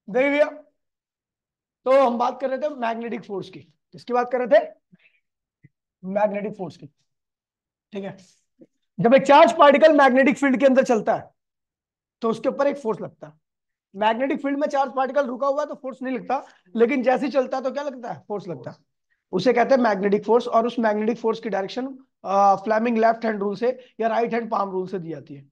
देखिए भैया, तो हम बात कर रहे थे मैग्नेटिक फोर्स की। किसकी बात कर रहे थे? मैग्नेटिक फोर्स की। ठीक है। जब एक चार्ज पार्टिकल मैग्नेटिक फील्ड के अंदर चलता है तो उसके ऊपर एक फोर्स लगता है। मैग्नेटिक फील्ड में चार्ज पार्टिकल रुका हुआ है तो फोर्स नहीं लगता, लेकिन जैसे ही चलता है तो क्या लगता है? फोर्स लगता है। उसे कहते हैं मैग्नेटिक फोर्स। और उस मैग्नेटिक फोर्स की direction Fleming left hand rule से या राइट हैंड पाम रूल से दी जाती है।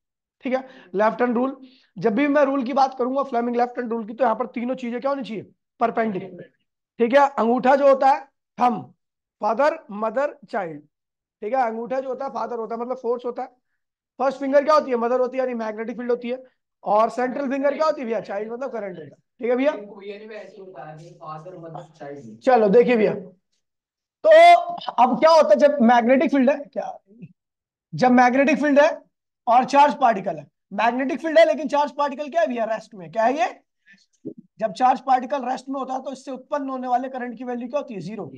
ठीक है। लेफ्ट हैंड रूल, जब भी मैं रूल की बात करूंगा फ्लेमिंग लेफ्ट हैंड रूल की, तो यहाँ पर तीनों चीजें क्या होनी चाहिए? परपेंडिकुलर। ठीक है। अंगूठा जो होता है, थंब, फादर मदर चाइल्ड। ठीक है। अंगूठा जो होता है फादर होता है, मतलब फोर्स होता है। फर्स्ट फिंगर क्या होती है? मदर होती है, यानी मैग्नेटिक फील्ड होती है। और सेंट्रल फिंगर क्या होती है भैया? चाइल्ड, मतलब करंट होता है। ठीक है भैया। चलो देखिए भैया, तो अब क्या होता है जब मैग्नेटिक फील्ड है क्या, जब मैग्नेटिक फील्ड है और चार्ज पार्टिकल है। मैग्नेटिक फील्ड है लेकिन चार्ज पार्टिकल क्या है भैया? रेस्ट में। क्या है ये? जब चार्ज पार्टिकल रेस्ट में होता है तो इससे उत्पन्न होने वाले करंट की वैल्यू क्या होती है? जीरो।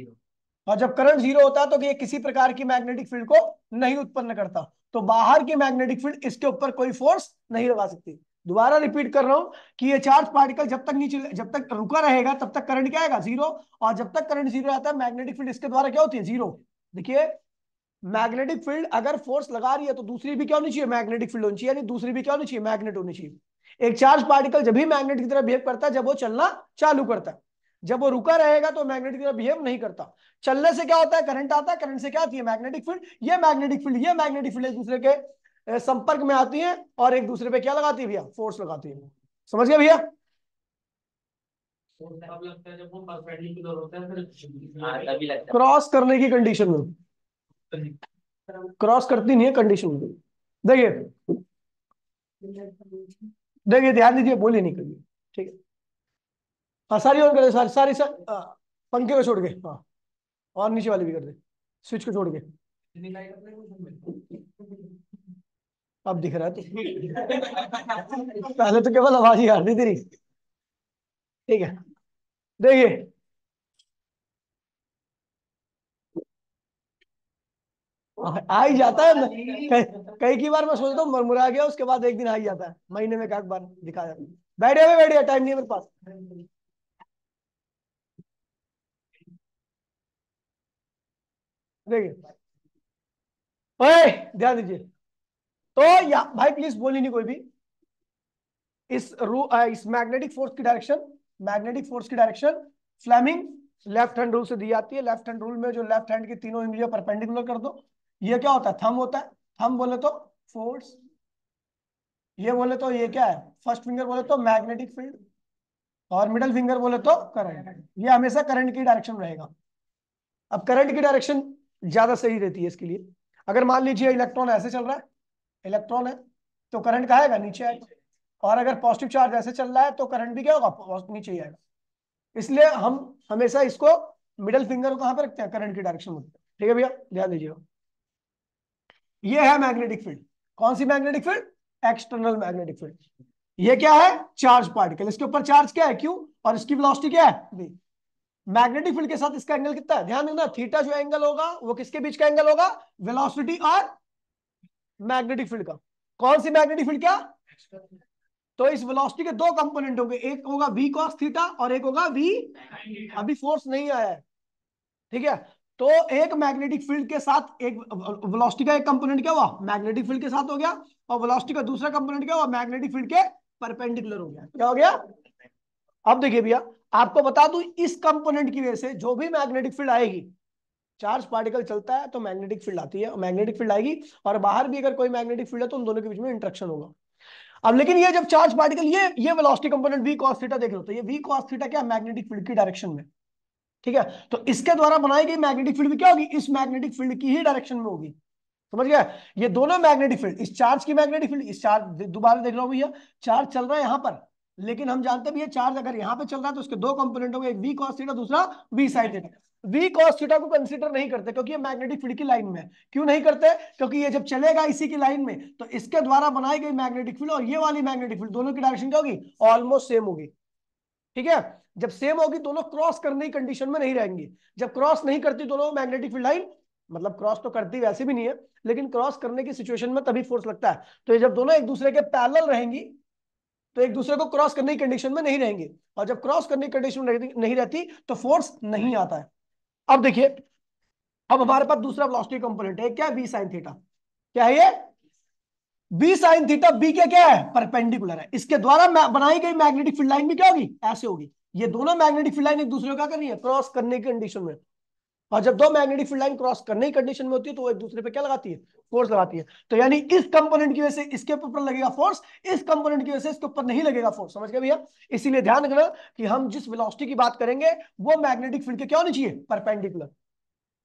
और जब करंट जीरो होता है तो ये किसी प्रकार की मैग्नेटिक फील्ड को नहीं उत्पन्न करता। तो बाहर की मैग्नेटिक फील्ड इसके ऊपर कोई फोर्स नहीं लगा सकती। दोबारा रिपीट कर रहा हूं कि ये चार्ज पार्टिकल जब तक नीचे, जब तक रुका रहेगा तब तक करंट क्या आएगा? जीरो। और जब तक करंट जीरो आता है मैग्नेटिक फील्ड इसके द्वारा क्या होती है? जीरो। देखिए, मैग्नेटिक फील्ड अगर फोर्स लगा रही है तो दूसरी भी क्या होनी चाहिए? मैग्नेटिक फील्ड होनी चाहिए, यानी दूसरी भी क्या होनी चाहिए? मैग्नेट होनी चाहिए। एक चार्ज पार्टिकल जब भी मैग्नेट की तरह बिहेव करता है जब वो चलना चालू करता है। जब वो रुका रहेगा तो मैग्नेट की तरह बिहेव नहीं करता। चलने से क्या होता है? करंट आता है। करंट से क्या आती है? Magnetic field. ये मैग्नेटिक फील्ड एक दूसरे के संपर्क में आती है और एक दूसरे पे क्या लगाती है भैया? फोर्स लगाती है। समझ गया भैया? क्रॉस करने की कंडीशन में, क्रॉस करती नहीं है कंडीशन में। देखिए, देखिए ध्यान दीजिए, बोलिए नहीं करिए। ठीक है। हाँ सारी ऑन कर दे, सारी सारी सर, पंखे को छोड़ के, हाँ। और नीचे वाली भी कर दे, स्विच को छोड़ के। अब दिख रहा है तो पहले तो केवल आवाज ही आ रही तेरी। ठीक है। देखिए, आ ही जाता है। कई कई की बार मैं सोचता हूँ मुरमुरा गया, उसके बाद एक दिन आ ही जाता है, महीने में एक बार दिखा जाता है। बैठिए टाइम नहीं है मेरे पास। देखिए, ओए ध्यान दीजिए। तो या भाई प्लीज बोली नहीं कोई भी। इस मैग्नेटिक फोर्स की डायरेक्शन, मैग्नेटिक फोर्स की direction Fleming left hand rule से दी जाती है। लेफ्ट हैंड रूल में जो लेफ्ट हैंड की तीनों उंगलियां परपेंडिकुलर कर दो। ये क्या होता है? थंब होता है। थंब बोले तो फोर्स, ये बोले तो ये क्या है? फर्स्ट फिंगर बोले तो मैग्नेटिक फील्ड, और मिडल फिंगर बोले तो करंट। ये हमेशा करंट की डायरेक्शन रहेगा। अब करंट की डायरेक्शन ज्यादा सही रहती है इसके लिए। अगर मान लीजिए इलेक्ट्रॉन ऐसे चल रहा है, इलेक्ट्रॉन है, तो करंट कहाँ आएगा? नीचे आएगा। और अगर पॉजिटिव चार्ज ऐसे चल रहा है तो करंट भी क्या होगा? नीचे ही आएगा। इसलिए हम हमेशा इसको मिडल फिंगर को कहां पे रखते हैं? करंट की डायरेक्शन में। ठीक है भैया, ध्यान दीजिएगा। ये है मैग्नेटिक फील्ड। कौन सी magnetic field? External magnetic field. ये क्या है? चार्ज पार्टिकल, इसके ऊपर चार्ज क्या है? क्यू। और इसकी वेलोसिटी क्या है? v। मैग्नेटिक फील्ड के साथ इसका एंगल कितना है? ध्यान देना, थीटा जो एंगल होगा वो किसके बीच का एंगल होगा? वेलोसिटी और मैग्नेटिक फील्ड का। कौन सी मैग्नेटिक फील्ड? क्या? तो इस वेलोसिटी के दो कंपोनेंट होंगे, एक होगा v cos थीटा और एक होगा v। अभी फोर्स नहीं आया है। ठीक है। तो एक मैग्नेटिक फील्ड के साथ एक वेलोसिटी का एक कंपोनेंट क्या हुआ? मैग्नेटिक फील्ड के साथ हो गया। और वेलोसिटी का दूसरा कंपोनेंट क्या हुआ? मैग्नेटिक फील्ड के परपेंडिकुलर हो गया। क्या हो गया? अब देखिए भैया, आपको बता दूं, इस कंपोनेंट की वजह से जो भी मैग्नेटिक फील्ड आएगी, चार्ज पार्टिकल चलता है तो मैग्नेटिक फील्ड आती है, मैग्नेटिक फील्ड आएगी। और बाहर भी अगर कोई मैग्नेटिक फील्ड है तो उन दोनों के बीच में इंटरेक्शन होगा। अब लेकिन ये जब चार्ज पार्टिकल, ये velocity component v cos theta देख लो, तो ये v cos थीटा क्या? मैग्नेटिक फील्ड की डायरेक्शन में। ठीक है। तो इसके द्वारा बनाई गई मैग्नेटिक फील्ड भी क्या होगी? इस मैग्नेटिक फील्ड की ही डायरेक्शन में होगी। समझ गया? ये दोनों मैग्नेटिक फील्ड, इस चार्ज की मैग्नेटिक फील्ड, इस चार्ज, दोबारा देख लो भैया, चार्ज चल रहा है यहां पर, लेकिन हम जानते हैं भैया चार्ज अगर यहां पे चल रहा है तो उसके दो कंपोनेंट होंगे, एक v cos थीटा, दूसरा v sin theta. v cos theta को कंसीडर नहीं करते क्योंकि ये मैग्नेटिक फील्ड की लाइन में है। क्यों नहीं करते? क्योंकि ये जब चलेगा इसी की लाइन में तो इसके द्वारा बनाई गई मैग्नेटिक फील्ड और ये वाली मैग्नेटिक फील्ड दोनों की डायरेक्शन क्या होगी? ऑलमोस्ट सेम होगी। ठीक है। जब सेम होगी दोनों क्रॉस करने की कंडीशन में नहीं रहेंगी। जब क्रॉस नहीं करती दोनों मैग्नेटिक फील्ड लाइन, मतलब क्रॉस तो करती वैसे भी नहीं है, लेकिन क्रॉस करने की सिचुएशन में तभी फोर्स लगता है। तो ये जब दोनों एक दूसरे के पैरेलल रहेंगी तो एक दूसरे को क्रॉस करने की कंडीशन में नहीं रहेंगे, और जब क्रॉस करने की कंडीशन में नहीं रहती तो फोर्स नहीं आता है। अब देखिए, अब हमारे पास दूसरा वेलोसिटी कंपोनेंट है, क्या है? B sine theta. क्या है ये? बी साइन थीटा बी के क्या है? परपेंडिकुलर है। इसके द्वारा बनाई गई मैग्नेटिक फील्ड लाइन भी क्या होगी? ऐसे होगी। ये दोनों मैग्नेटिक फील्ड लाइन एक दूसरे को क्या कर रही है? क्रॉस करने की कंडीशन में। और जब दो मैग्नेटिक फील्ड लाइन क्रॉस करने की कंडीशन में होती है तो वो एक दूसरे पे क्या लगाती है? फोर्स लगाती है। तो यानी इस कंपोनेंट की वजह से इसके ऊपर लगेगा फोर्स, इस कंपोनेंट की वजह से इसके ऊपर नहीं लगेगा फोर्स। समझ गए भैया? इसीलिए ध्यान रखना कि हम जिस वेलोसिटी की बात करेंगे वो मैग्नेटिक फील्ड के क्या होनी चाहिए? परपेंडिकुलर।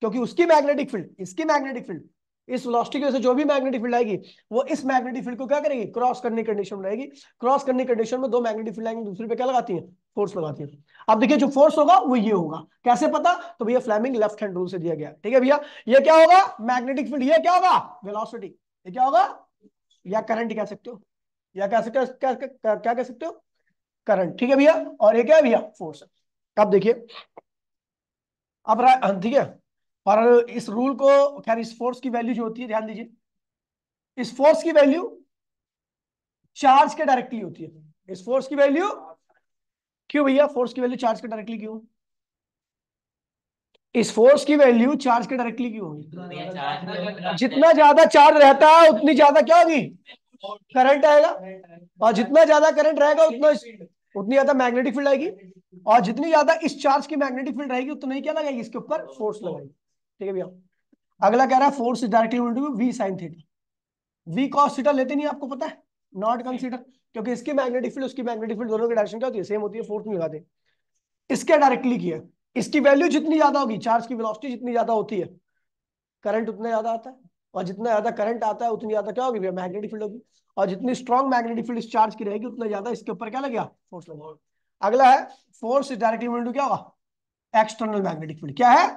क्योंकि उसकी मैग्नेटिक फील्ड, इसकी मैग्नेटिक फील्ड, इस वेलोसिटी की वजह से जो भी मैग्नेटिक फील्ड आएगी वो इस मैग्नेटिक फील्ड को क्या करेगी? क्रॉस करने की कंडीशन में रहेगी। क्रॉस करने की कंडीशन में दो मैग्नेटिक फील्ड आएंगे, दूसरे पे क्या लगाती है? फोर्स लगाती है। अब देखिए, जो फोर्स होगा वो ये होगा। कैसे पता? तो भैया फ्लेमिंग लेफ्ट हैंड रूल से दिया गया। ठीक है भैया, ये क्या होगा? Magnetic field. ये क्या होगा? वेलोसिटी। ये क्या होगा? या करंट कह सकते हो, या कह सकते हो क्या कह सकते हो? करंट। ठीक है भैया, और ये क्या है भैया? फोर्स। अब देखिए, अब ठीक है, और इस रूल को, खैर इस फोर्स की वैल्यू जो होती है, ध्यान दीजिए, इस फोर्स की वैल्यू चार्ज के डायरेक्टली होती है। इस फोर्स की वैल्यू, क्यों भैया फोर्स की वैल्यू चार्ज के डायरेक्टली क्यों? इस फोर्स की वैल्यू चार्ज के डायरेक्टली क्यों होगी? जितना ज्यादा चार्ज रहता है उतनी ज्यादा क्या होगी? करंट आएगा। और जितना ज्यादा करंट रहेगा उतना उतनी ज्यादा मैग्नेटिक फील्ड आएगी। और जितनी ज्यादा इस चार्ज की मैग्नेटिक फील्ड रहेगी उतनी क्या लगाएगी? इसके ऊपर फोर्स लगाएगी। ठीक है भैया, अगला कह रहा है force is directly equal to V sine theta. V cos theta लेते नहीं, आपको पता है, नॉट कंसीडर, क्योंकि इसकी मैग्नेटिक फील्ड उसकी मैग्नेटिक फील्ड दोनों की डायरेक्शन क्या होती है? सेम होती है, फोर्स नहीं लगाते। इसके डायरेक्टली किया, इसकी वैल्यू जितनी ज्यादा होगी, चार्ज की वेलोसिटी जितनी ज्यादा होती है, करंट उतना ज्यादा आता है। और जितना ज्यादा करंट आता है उतनी ज्यादा क्या होगी? मैग्नेटिक फील्ड होगी। और जितनी स्ट्रॉन्ग मैग्नेटिक फील्ड इस चार्ज की रहेगी उतना ज्यादा इसके ऊपर क्या लगेगा? फोर्स लगेगा। अगला है force is directly equal to क्या होगा? External magnetic field. क्या है?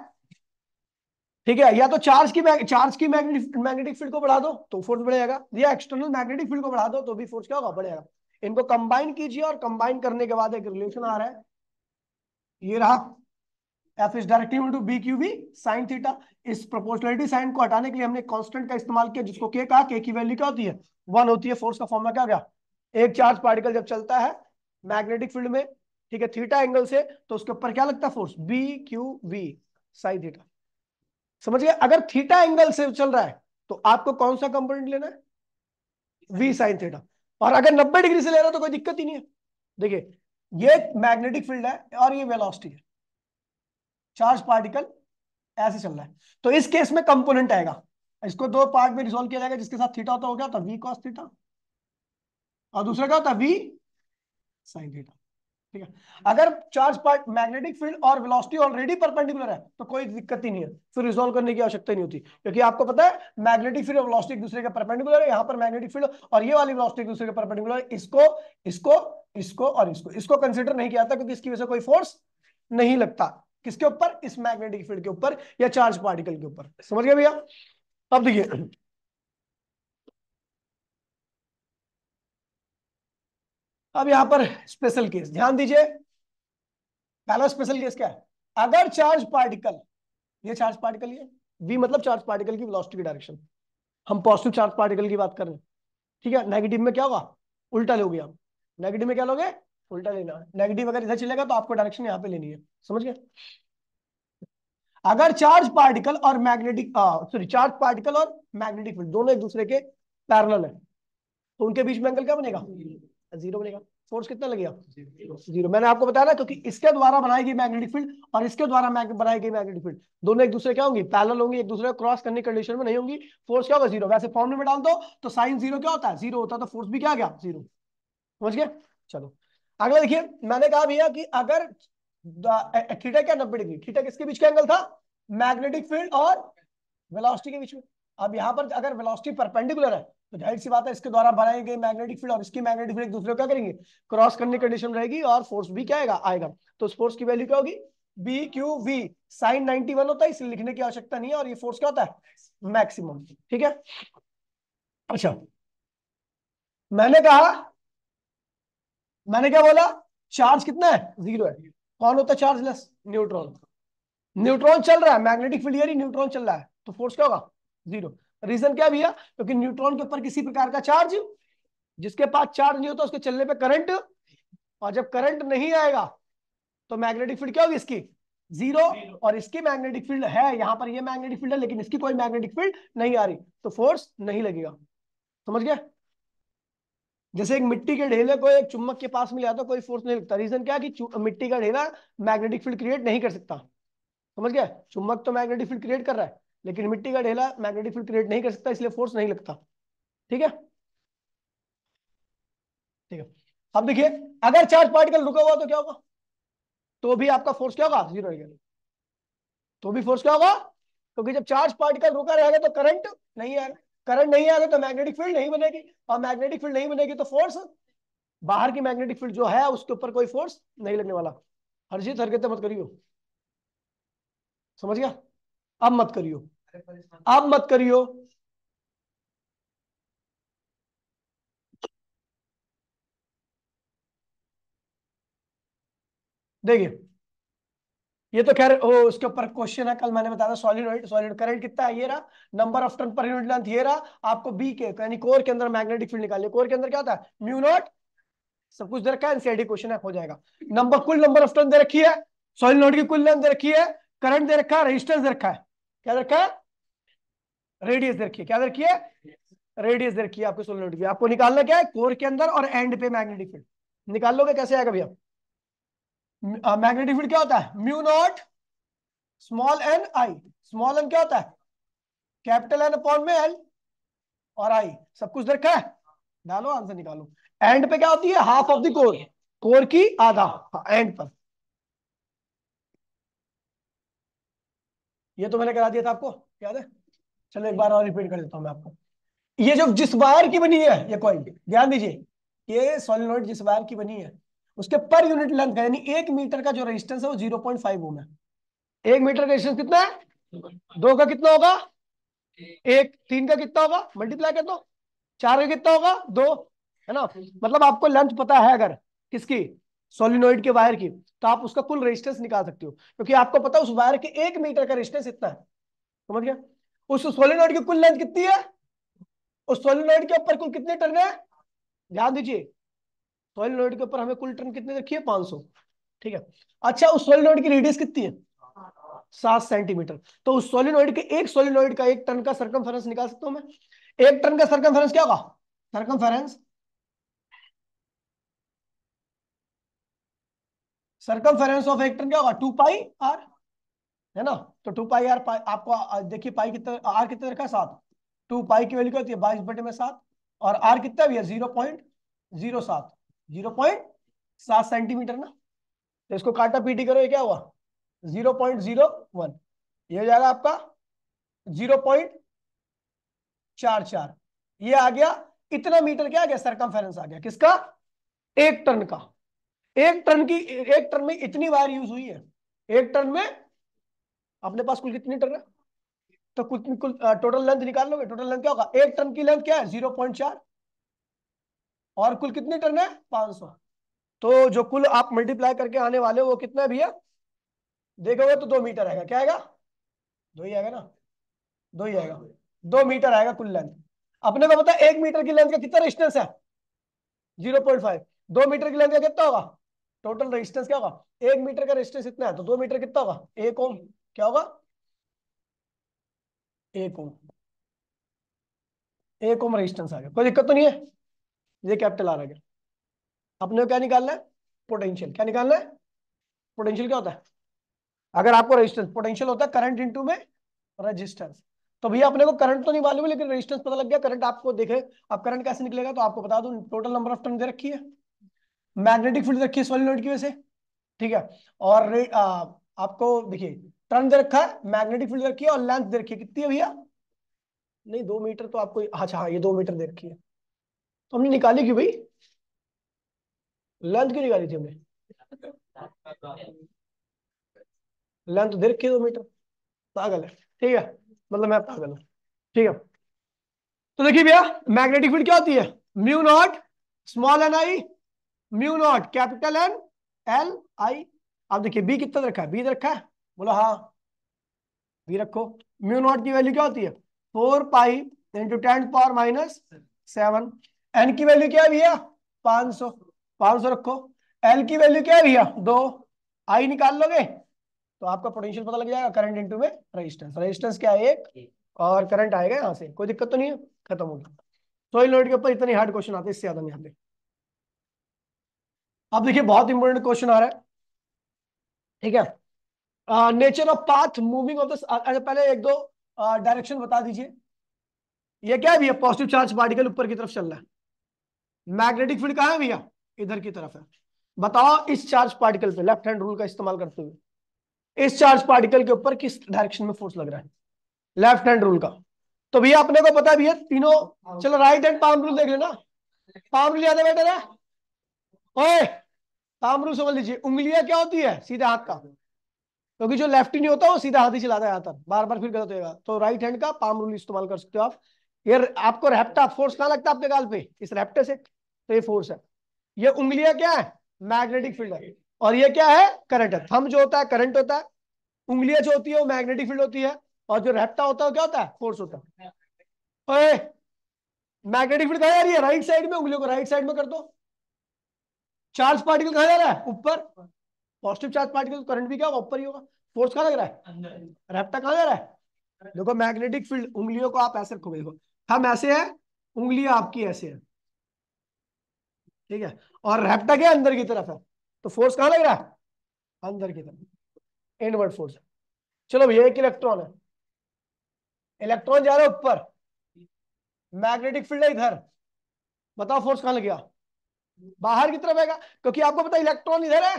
ठीक है, या तो चार्ज की मैग्नेटिक फील्ड को बढ़ा दो तो फोर्स बढ़ेगा, या एक्सटर्नल मैग्नेटिक फील्ड को बढ़ा दो तो भी फोर्स क्या होगा? बढ़ेगा। इनको कंबाइन कीजिए, और कंबाइन करने के बाद एक रिलेशन आ रहा है, ये रहा, F is directly equal to B Q B sine theta. इस प्रोपोर्शनलिटी साइन को हटाने के लिए हमने कांस्टेंट का इस्तेमाल किया, जिसको के कहा। के की वैल्यू क्या होती है? 1 होती है। फोर्स का फॉर्मूला क्या गया? एक चार्ज पार्टिकल जब चलता है मैग्नेटिक फील्ड में, ठीक है, थीटा एंगल से, तो उसके ऊपर क्या लगता है? Force B Q V sine theta. समझ गए? अगर थीटा एंगल से चल रहा है तो आपको कौन सा कंपोनेंट लेना है? V sine theta. और अगर 90 डिग्री से ले रहा हो तो कोई दिक्कत ही नहीं है। देखिए, ये मैग्नेटिक फील्ड है और ये वेलोसिटी है, चार्ज पार्टिकल ऐसे चल रहा है, तो इस केस में कंपोनेंट आएगा। इसको दो पार्ट में रिजोल्व किया जाएगा, जिसके साथ थीटा होता हो गया तो वी कॉस थीटा, और दूसरा क्या होता है? V sine theta. ठीक है, अगर चार्ज पार्ट मैग्नेटिक फील्ड और वेलोसिटी ऑलरेडी परपेंडिकुलर है तो कोई दिक्कत ही नहीं है, फिर रिजोल्व करने की आवश्यकता नहीं होती, क्योंकि आपको पता है मैग्नेटिक फील्ड और वेलोसिटी एक दूसरे के परपेंडिकुलर है। यहाँ पर मैग्नेटिक फील्ड और ये वाली वेलोसिटी एक दूसरे के परपेंडिकुलर है। इसको इसको इसको और इसको कंसिडर नहीं किया जाता, क्योंकि इसकी वजह से कोई फोर्स नहीं लगता। किसके ऊपर? इस मैग्नेटिक फील्ड के ऊपर या चार्ज पार्टिकल के ऊपर। समझ गए भैया? अब देखिए, अब यहां पर स्पेशल केस ध्यान दीजिए। पहला स्पेशल केस क्या है? अगर चार्ज पार्टिकल, ये चार्ज पार्टिकल, ये v मतलब चार्ज पार्टिकल की वेलोसिटी की डायरेक्शन, हम पॉजिटिव चार्ज पार्टिकल की बात कर रहे हैं। ठीक है, नेगेटिव में क्या होगा? उल्टा लोगे आप। नेगेटिव में क्या लोगे? उल्टा लेना। नेगेटिव अगर इधर चलेगा तो आपको डायरेक्शन यहाँ पे लेनी है। समझ गए? अगर चार्ज पार्टिकल और मैग्नेटिक, सॉरी, चार्ज पार्टिकल और मैग्नेटिक फील्ड दोनों एक दूसरे के पैरेलल है, तो उनके बीच में एंगल क्या बनेगा? जीरो बनेगा। फोर्स कितना लगेगा? जीरो। मैंने आपको बताया ना, क्योंकि इसके द्वारा बनाई गई मैग्नेटिक फील्ड और इसके द्वारा बनाई गई मैग्नेटिक फील्ड दोनों एक दूसरे क्या होंगी? पैरेलल होंगी, एक दूसरे को क्रॉस करने की कंडीशन में नहीं होंगी। फोर्स क्या होगा? जीरो। वैसे फॉर्मूले में डाल दो तो साइन जीरो क्या होता है? जीरो होता है, तो फोर्स भी क्या आ गया? जीरो। समझ गए? चलो अगला देखिए, मैंने कहा भैया कि अगर थीटा क्या 90 डिग्री, थीटा किसके बीच का एंगल था? मैग्नेटिक फील्ड और वेलोसिटी के बीच में। अब यहाँ पर अगर वेलोसिटी परपेंडिकुलर है तो जाहिर सी बात है इसके द्वारा बनाई गई मैग्नेटिक फील्ड और इसकी मैग्नेटिक फील्ड एक दूसरे को क्या करेंगे? क्रॉस करने की कंडीशन रहेगी, और फोर्स भी क्या आएगा। तो उस फोर्स की वैल्यू क्या होगी? बी क्यू वी साइन 91 होता है, इसलिए लिखने की आवश्यकता नहीं है, और ये फोर्स क्या होता है? मैक्सिमम। ठीक है, अच्छा, मैंने कहा, मैंने क्या बोला? चार्ज कितना है? जीरो है। कौन होता है चार्जलेस? न्यूट्रॉन। न्यूट्रॉन चल रहा है, मैग्नेटिक फील्ड एरिया न्यूट्रॉन चल रहा है, तो फोर्स क्या होगा? जीरो। रीजन क्या भैया? क्योंकि न्यूट्रॉन के ऊपर किसी प्रकार का चार्ज जिसके पास चार्ज नहीं होता उसके चलने पे करंट, और जब करंट नहीं आएगा तो मैग्नेटिक फील्ड क्या होगी इसकी, जीरो। और इसकी मैग्नेटिक फील्ड है, यहां पर ये मैग्नेटिक फील्ड है लेकिन इसकी कोई मैग्नेटिक फील्ड नहीं आ रही, तो फोर्स नहीं लगेगा। समझ गया? जैसे एक मिट्टी के ढेले को एक चुम्बक के पास में ले आता कोई फोर्स नहीं लगता, रीजन क्या है कि मिट्टी का ढेला मैग्नेटिक फील्ड क्रिएट नहीं कर सकता। समझ गया? चुम्बक तो मैग्नेटिक फील्ड क्रिएट कर रहा है लेकिन मिट्टी का ढेला मैग्नेटिक फील्ड क्रिएट नहीं कर सकता, इसलिए फोर्स नहीं लगता। ठीक है? ठीक है। अब देखिए, अगर चार्ज पार्टिकल रुका हुआ तो क्या होगा, तो भी आपका फोर्स क्या होगा, जीरो रहेगा। तो भी फोर्स क्या होगा, क्योंकि जब चार्ज पार्टिकल रुका रहेगा तो करंट नहीं आएगा, करंट नहीं आएगा तो मैग्नेटिक फील्ड नहीं बनेगी, और मैग्नेटिक फील्ड नहीं बनेगी तो फोर्स, बाहर की मैग्नेटिक फील्ड जो है उसके ऊपर कोई फोर्स नहीं लगने वाला। हरजीत हरकतें मत करियो। समझ गया? अब मत करियो, अब मत करियो। देखिए, ये तो खैर वो उसके ऊपर क्वेश्चन है, कल मैंने बताया था सॉलिनॉइड, सॉलिड करंट कितना है ये रहा, number of turn per unit length ये रहा, आपको बी के यानी कोर के अंदर मैग्नेटिक फील्ड निकालिए। कोर के अंदर क्या होता है, म्यू नॉट, सब कुछ दे रखा है, एनसीईआरटी क्वेश्चन है, हो जाएगा। नंबर, कुल नंबर ऑफ टर्न दे रखी है, सॉलिनॉइड की कुल लेंथ दे रखी है, करंट दे रखा है, रेजिस्टेंस दे रखा है, क्या दे रखा है, रेडियस दे रखी है, क्या दे रखी है, रेडियस दे रखी है आपको सोलिनॉइड की। आपको निकालना क्या है, कोर के अंदर और एंड पे मैग्नेटिक फील्ड। निकाल लोगे, कैसे आएगा भैया, मैग्नेटिक फील्ड क्या होता है, म्यू नॉट स्मॉल एन आई, स्मॉल एन क्या होता है, कैपिटल एन अपॉन में एल, और आई, सब कुछ देखा है, डालो आंसर निकालो। एंड पे क्या होती है, half of the core, core की आधा, एंड पर। ये तो मैंने करा दिया था आपको, याद है? चलो एक बार और रिपीट कर देता हूं मैं आपको। ये जो जिस वायर की बनी है ये कॉइल, ध्यान दीजिए, ये सोलिनॉइड जिस वायर की बनी है उसके पर यूनिट लेंथ का यानी 1 मीटर का जो रेजिस्टेंस है वो 0.5 ओम है। 1 मीटर का रेजिस्टेंस कितना है, दो का कितना होगा, एक, तीन का कितना होगा, मल्टीप्लाई कर दो, चार का कितना होगा, दो, है ना? मतलब आपको लेंथ पता है अगर किसकी, सोलिनॉइड के वायर की, तो आप उसका कुल रेजिस्टेंस निकाल सकते हो, क्योंकि आपको पता है उस वायर के 1 मीटर का रेजिस्टेंस इतना है। समझ गया? उस सोलिनॉइड की कुल लेंथ कितनी है, उस सोलिनॉइड के ऊपर कुल कितने टर्न है, ध्यान दीजिए, सोलिनॉइड के ऊपर हमें कुल टर्न कितने रखी है, 500। ठीक है? अच्छा, उस सोलिनॉइड की रेडियस कितनी है, 7 सेंटीमीटर। तो उस सोलिनॉइड के, एक सोलिनॉइड का 1 टन का सरकमफेरेंस निकाल सकता हूं मैं। 1 टन का सरकमफेरेंस क्या होगा, सरकमफेरेंस, सरकमफेरेंस ऑफ 1 टन क्या होगा, 2 पाई आर, है ना? तो 2 पाई आर, आपको देखिए पाई कितना, आर कितना रखा है, 7, 2 पाई की वैल्यू क्या होती है, 22/7, और आर कितना भी है, 0.07, 0.7 सेंटीमीटर ना। तो इसको काटा पीटी करो, ये क्या हुआ, 0.01, ये हो जाएगा आपका 0.44, ये आ गया, इतना मीटर क्या आ गया, सरकमफेरेंस आ गया किसका, 1 टन का। 1 टन की, 1 टन में इतनी वायर यूज हुई है, 1 टन में अपने पास कुल कितनी टन है, तो कुल कुल टोटल लेंथ निकाल लोगे, टोटल लेंथ क्या होगा, 1 टन की लेंथ क्या है, 0.4, और कुल कितनी टन है, 500। तो जो कुल आप मल्टीप्लाई करके आने वाले हो वो कितना है भैया, देखोगे तो 2 मीटर आएगा, क्या आएगा, दो ही आएगा ना, दो ही आएगा, 2 मीटर आएगा कुल लेंथ। अपने को पता है 1 मीटर की लेंथ का कितना रेजिस्टेंस है, 0.5, 2 मीटर की लेंथ का कितना होगा, टोटल रेजिस्टेंस क्या होगा, 1 मीटर का रेजिस्टेंस इतना है तो 2 मीटर कितना होगा, 1 ओम, क्या होगा, 1 ओम, 1 ओम रेजिस्टेंस आ गया, कोई दिक्कत तो नहीं है। ये कैपिटल आ गया। अपने को क्या निकालना है, पोटेंशियल, क्या निकालना है, पोटेंशियल क्या होता है, अगर आपको रेजिस्टेंस, पोटेंशियल होता है करंट इनटू में रेजिस्टेंस। तो भैया अपने को करंट तो नहीं मालूम है लेकिन रेजिस्टेंस पता लग गया, करंट आपको देखे, अब करंट कैसे निकलेगा तो आपको बता दूं, टोटल नंबर ऑफ टर्न दे रखी है, मैग्नेटिक फील्ड रखी है सोलिनॉइड की वजह से। ठीक है? और आपको देखिए, टर्न दे रखा है, मैग्नेटिक फील्ड रखी है, और लेंथ दे रखी है, कितनी है भैया, नहीं 2 मीटर तो आपको, अच्छा हाँ ये 2 मीटर दे रखी है, तो हमने निकाली क्यों भाई, लेंथ क्यों निकाली थी हमने, लेंथ दे रखी है 2 मीटर, पागल है। ठीक है? मतलब मैं पागल हूँ। ठीक है? तो देखिए भैया, मैग्नेटिक फील्ड क्या होती है, mu naught small N I, mu naught capital N L I. अब देखिए बी कितना दे रखा है, बी दे रखा है, बोला हाँ, बी रखो। म्यू नॉट की वैल्यू क्या होती है, 4 पाई इंटू 10 पावर -7, एन की वैल्यू क्या है भैया 500, 500 रखो। एल की वैल्यू क्या है भैया 2, आई निकाल लोगे तो आपका पोटेंशियल पता लग जाएगा, करंट इनटू में रेजिस्टेंस। रेजिस्टेंस क्या है 1, और करंट आएगा यहाँ से, कोई दिक्कत तो नहीं है, खत्म हो गया। सोइल नोड के ऊपर इतने हार्ड क्वेश्चन आते हैं, इससे ज्यादा नहीं आते। अब देखिए बहुत इंपॉर्टेंट क्वेश्चन आ रहा है, ठीक है। Nature of path moving of the, अच्छा पहले एक दो डायरेक्शन बता दीजिए। ये क्या है भैया पॉजिटिव चार्ज पार्टिकल ऊपर की तरफ चल रहा है, मैग्नेटिक फील्ड कहाँ है भैया इधर की तरफ है। बताओ इस चार्ज पार्टिकल पे लेफ्ट हैंड रूल का इस्तेमाल करते हुए इस चार्ज पार्टिकल के ऊपर किस डायरेक्शन में फोर्स लग रहा है, लेफ्ट हैंड रूल का। तो भैया अपने को पता है भैया तीनों, चलो राइट हैंड पाम रूल देख लेना, पाम रूल ज्यादा बेटर है। ओए पाम रूल समझ लीजिए, उंगलियां क्या होती है सीधे हाथ का, क्योंकि जो लेफ्ट नहीं होता वो सीधा हाथ ही चलाता है आता, बार बार फिर गलत होगा, तो राइट हैंड का पाम रूल इस्तेमाल कर सकते हो आप। ये आपको रैप्टा फोर्स कहाँ लगता है आपके गाल पे, इस रैप्टे से, तो ये फोर्स है। ये उंगलियां क्या है मैग्नेटिक फील्ड है, और ये क्या है करंट है। थंब जो होता है करंट होता है, उंगलियां जो होती है वो मैग्नेटिक फील्ड होती है, और जो रैप्टा होता है वो क्या होता है फोर्स होता है। ओए मैग्नेटिक फील्ड कहाँ जा रही है राइट साइड में, उंगलियों को राइट साइड में कर दो। चार्ज पार्टिकल कहाँ जा रहा है ऊपर, पॉजिटिव चार्ज पार्टिकल करंट भी क्या होगा ऊपर ही होगा। फोर्स कहाँ लग रहा है रैप्टा कहाँ जा रहा है। देखो मैग्नेटिक फील्ड, उंगलियों को आप ऐसे रखोगे, देखो हम ऐसे है, उंगलियां आपकी ऐसे है, ठीक है, और रैप्टा क्या अंदर की तरफ है, तो फोर्स कहाँ लग रहा है अंदर की तरफ, इनवर्ड फोर्स है। चलो भैया एक इलेक्ट्रॉन है, इलेक्ट्रॉन जा रहा है ऊपर, मैग्नेटिक फील्ड है इधर, बताओ फोर्स कहाँ लग गया बाहर की तरफ आएगा, क्योंकि आपको पता है इलेक्ट्रॉन इधर है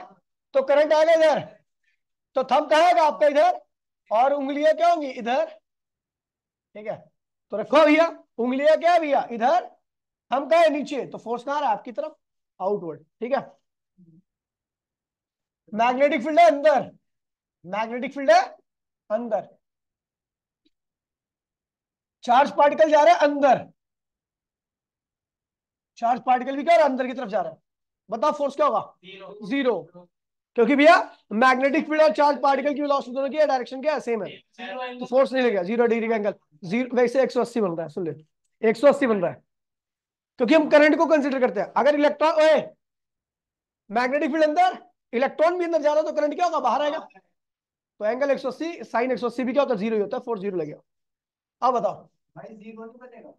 तो करंट आएगा इधर, तो थंब कहाँ आएगा आपका इधर, और उंगलियां क्या होंगी इधर, ठीक है। तो रखो भैया उंगलियां क्या है भैया इधर, हम कहा है नीचे, तो फोर्स कहाँ रहा है आपकी तरफ आउटवर्ड, ठीक है। मैग्नेटिक फील्ड है अंदर, मैग्नेटिक फील्ड है अंदर, चार्ज पार्टिकल जा रहा है अंदर, चार्ज पार्टिकल भी क्या हो रहा है अंदर की तरफ जा रहा है, बताओ फोर्स क्या होगा जीरो, क्योंकि भैया मैग्नेटिक फील्ड और चार्ज पार्टिकल की वेलोसिटी दोनों की डायरेक्शन क्या है सेम है, तो फोर्स नहीं लगेगा, 0 डिग्री का एंगल, जीरो वैसे 180 बन रहा है, सुन ले 180 बन रहा है, क्योंकि हम करंट को कंसिडर करते हैं। अगर इलेक्ट्रॉन ओए मैग्नेटिक फील्ड अंदर, इलेक्ट्रॉन भी अंदर जा रहा है तो करंट क्या होगा बाहर आएगा, तो एंगल 180 साइन 180 भी क्या होता है जीरो ही होता है, फोर्स जीरो लगेगा। अब बताओ भाई जीरो नहीं बनेगा,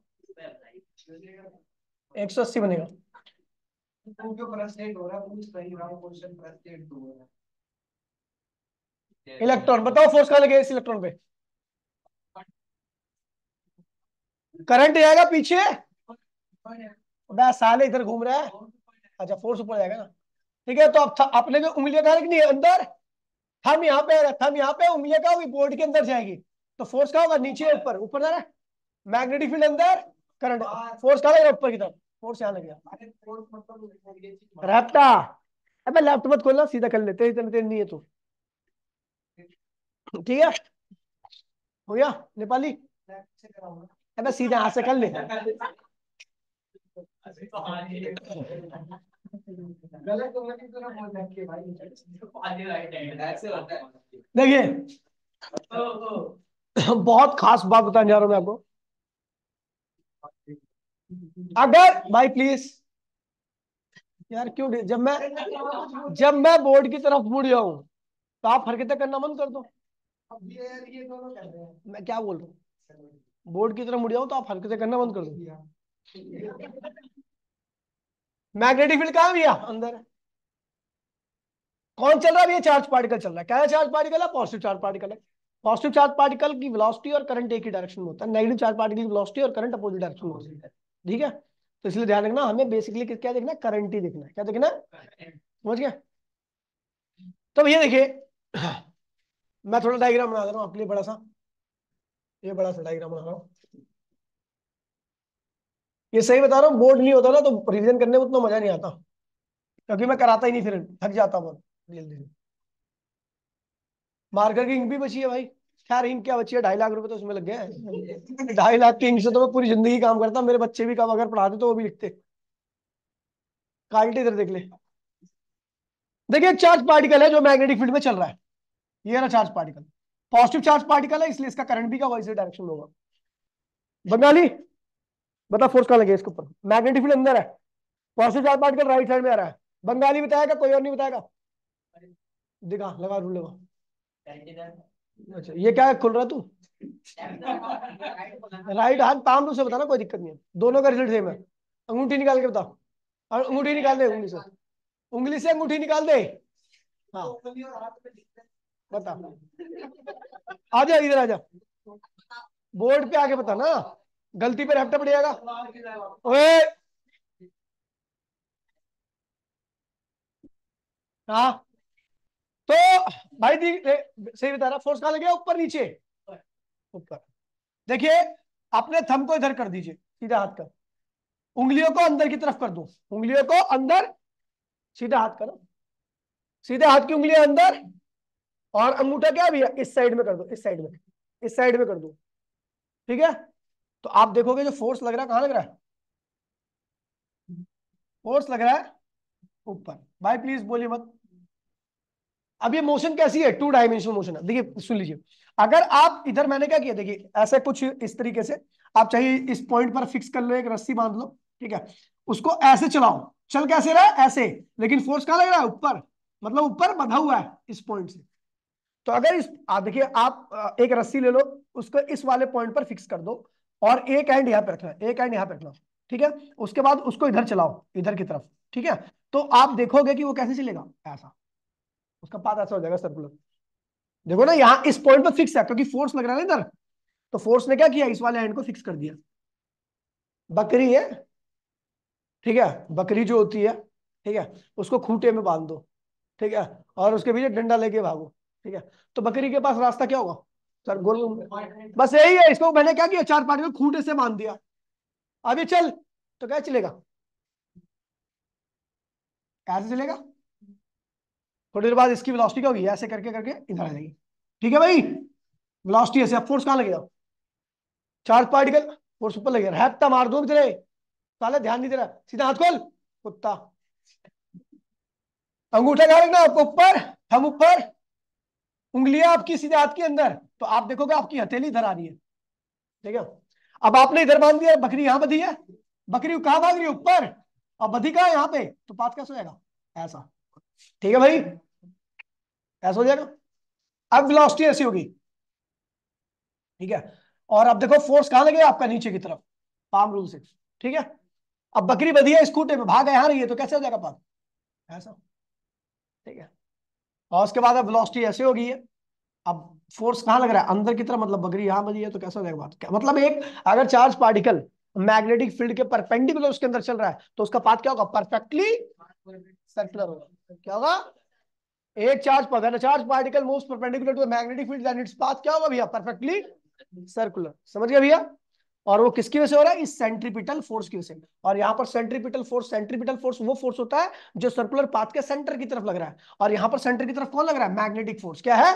180 बनेगा। इलेक्ट्रॉन बताओ फोर्स कहाँ लगेगा इस इलेक्ट्रॉन पे, करंट जाएगा पीछे, बस साले इधर घूम रहा है, अच्छा फोर्स ऊपर जाएगा ना, ठीक है। तो अब अपने को उंगलियां कहाँ रखनी है अंदर, हम यहाँ पे, हम यहाँ पे, उंगलियां कहाँ होगी बोर्ड के अंदर जाएगी, तो फोर्स कहाँ होगा नीचे ऊपर, ऊपर जा रहा है मैग्नेटिक फील्ड अंदर, करंट, फोर्स कहाँ लगेगा ऊपर की तरफ, फोर्स यहाँ लगेगा रैप्टा। अबे लेफ्ट मत खोलना सीधा कर लेते, इतने तेज नहीं है तू, ठीक है हो गया नेपाली, अबे सीधे हाथ से कर ले। देखिए बहुत खास बात बताने जा रहा हूं मैं आपको, अगर भाई प्लीज यार क्यों जब मैं बोर्ड की तरफ मुड़ जाऊं तो आप हरकतें करना बंद कर दो। अब ये दोनों कर रहे हैं, मैं क्या बोल रहा हूँ, बोर्ड की तरफ मुड़ जाऊं तो आप हरकतें करना बंद कर दो। मैग्नेटिक फील्ड कहाँ है भैया अंदर है, कौन चल रहा है भैया चार्ज पार्टिकल चल रहा है, क्या चार्ज पार्टिकल है पॉजिटिव चार्ज पार्टिकल है, पॉजिटिव चार्ज पार्टिकल की वेलोसिटी और करंट एक ही डायरेक्शन में होता है, नेगेटिव चार्ज पार्टिकल की वेलोसिटी और करंट अपोजिट डायरेक्शन में होता है, ठीक है। तो इसलिए ध्यान रखना हमें बेसिकली क्या देखना है करंट ही देखना है, क्या देखना है समझ गया। तो भैया देखिए मैं थोड़ा डायग्राम बना दे रहा हूँ आपके लिए बड़ा सा, ये बड़ा सा डायग्राम बना रहा हूँ, ये सही बता रहा हूँ, बोर्ड नहीं होता ना तो रिवीजन करने में उतना मजा नहीं आता, क्योंकि मैं कराता ही नहीं, फिर थक जाता बहुत जल्दी। मार्कर की इंक भी बची है भाई, खैर इंक क्या बची है, 2.5 लाख रुपए तो उसमें लग गए हैं। 2.5 लाख की इंक से तो मैं पूरी जिंदगी काम करता, मेरे बच्चे भी काम अगर पढ़ाते तो वो भी लिखते। क्वालिटी इधर देख ले, देखिए चार्ज पार्टिकल है जो मैग्नेटिक फील्ड में चल रहा है, ये रहा charge particle, positive charge particle है इसलिए इसका करंट भी का वैसे डायरेक्शन में होगा। बंगाली बता फोर्स कहाँ लगे इसके ऊपर? मैग्नेटिक फील्ड अंदर है, positive charge particle right side में आ रहा है। बंगाली बताएगा, कोई और नहीं बताएगा? दिखा, लगा रूल लगा। अच्छा ये क्या है, खुल रहा तू? राइट हाथ पाम रूल से बताना, कोई दिक्कत नहीं है, दोनों का रिजल्ट सेम है। अंगूठी निकाल के बता, और अंगूठी निकाल दे, उंगली से, उंगली से अंगूठी निकाल दे। हाँ बता, आजा इधर आजा, बोर्ड पे आके बता ना, गलती पे रफ्ता पड़ जाएगा। ओए हाँ, तो भाई सही बता रहा, फोर्स कहाँ लगे, ऊपर नीचे? ऊपर। देखिए, अपने थंब को इधर कर दीजिए, सीधा हाथ का, उंगलियों को अंदर की तरफ कर दो, उंगलियों को अंदर, सीधा हाथ करो, सीधे हाथ की उंगलियां अंदर, और अंगूठा क्या भैया इस साइड में कर दो, इस साइड में, इस साइड में कर दो, ठीक है? तो आप देखोगे जो फोर्स लग रहा है, कहाँ लग रहा है? फोर्स लग रहा है ऊपर। भाई प्लीज बोलिए मत। अब ये मोशन कैसी है, टू डायमेंशनल मोशन है। देखिए सुन लीजिए, अगर आप इधर, मैंने क्या किया, देखिए ऐसे कुछ इस तरीके से, आप चाहिए इस पॉइंट पर फिक्स कर लो, एक रस्सी बांध लो, ठीक है, उसको ऐसे चलाओ, चल कैसे रहा है, ऐसे, लेकिन फोर्स कहाँ लग रहा है, ऊपर, मतलब ऊपर बंधा हुआ है इस पॉइंट से। तो अगर इस, आप देखिए, आप एक रस्सी ले लो, उसको इस वाले पॉइंट पर फिक्स कर दो, और एक एंड यहाँ पे रखना, एक एंड यहाँ पे रखना, ठीक है? उसके बाद उसको इधर चलाओ, इधर की तरफ, ठीक है? तो आप देखोगे कि वो कैसे चलेगा, ऐसा, उसका पाथ ऐसा हो जाएगा सर्कुलर। देखो ना, यहाँ इस पॉइंट पर फिक्स है, क्योंकि फोर्स लग रहा है ना इधर, तो फोर्स ने क्या किया, इस वाले एंड को फिक्स कर दिया। बकरी है, ठीक है, बकरी जो होती है, ठीक है, उसको खूंटे में बांध दो, ठीक है, और उसके पीछे डंडा लेके भागो, ठीक है, तो बकरी के पास रास्ता क्या होगा, सर गोल घूम, बस यही है। इसको मैंने क्या किया, चार पार्टी को खूंटे से बांध दिया, अभी चल, तो क्या चलेगा, कैसे चलेगा? थोड़ी देर बाद इसकी वेलोसिटी क्या होगी, ऐसे करके करके इधर आ जाएगी, ठीक है भाई? वेलोसिटी ऐसे, अब फोर्स कहाँ लगेगा, चार्ज पार्टिकल, फोर्स ऊपर लगेगा, हैप्टा मार दो तेरे साले, ध्यान नहीं दे रहा, सीधा हाथ खोल कुत्ता। अंगूठा कहाँ रखना आपको, ऊपर, हम ऊपर, उंगलियां आपकी सीधे हाथ के अंदर, तो आप देखोगे आपकी हथेली इधर आ रही है, ठीक है? अब आपने इधर बांध दिया, बकरी यहां बधी है, बकरी कहां भाग रही है, ऊपर, अब बधी कहां है, यहाँ पे, तो पाथ कैसे हो जाएगा, ऐसा, ठीक है भाई, ऐसा हो जाएगा। अब वेलोसिटी ऐसी होगी, ठीक है, और अब देखो फोर्स कहां लगेगा, आपका नीचे की तरफ, पाम रूल से, ठीक है? अब बकरी बधी है स्कूटे पे, भाग यहाँ रही है, तो कैसे हो जाएगा पाथ, ऐसा, ठीक है? और उसके बाद अब वेलोसिटी ऐसे होगी है, अब फोर्स कहां लग रहा है, अंदर की तरफ, मतलब बकरी यहां बजी है, तो कैसा हो जाएगा बात, मतलब एक, अगर चार्ज पार्टिकल मैग्नेटिक फील्ड के परपेंडिकुलर उसके अंदर चल रहा है, तो उसका पाथ क्या होगा, परफेक्टली सर्कुलर होगा। क्या होगा, एक चार्ज, अगर charge particle moves perpendicular to the magnetic field then its path क्या होगा भैया, परफेक्टली सर्कुलर। समझ गया भैया? और वो किसकी वजह से हो रहा है, इस सेंट्रीपिटल फोर्स की वजह से। और यहाँ पर सेंट्रीपिटल फोर्स वो फोर्स होता है जो सर्कुलर पाथ के सेंटर की तरफ लग रहा है, और यहाँ पर सेंटर की तरफ कौन लग रहा है, मैग्नेटिक फोर्स, क्या है?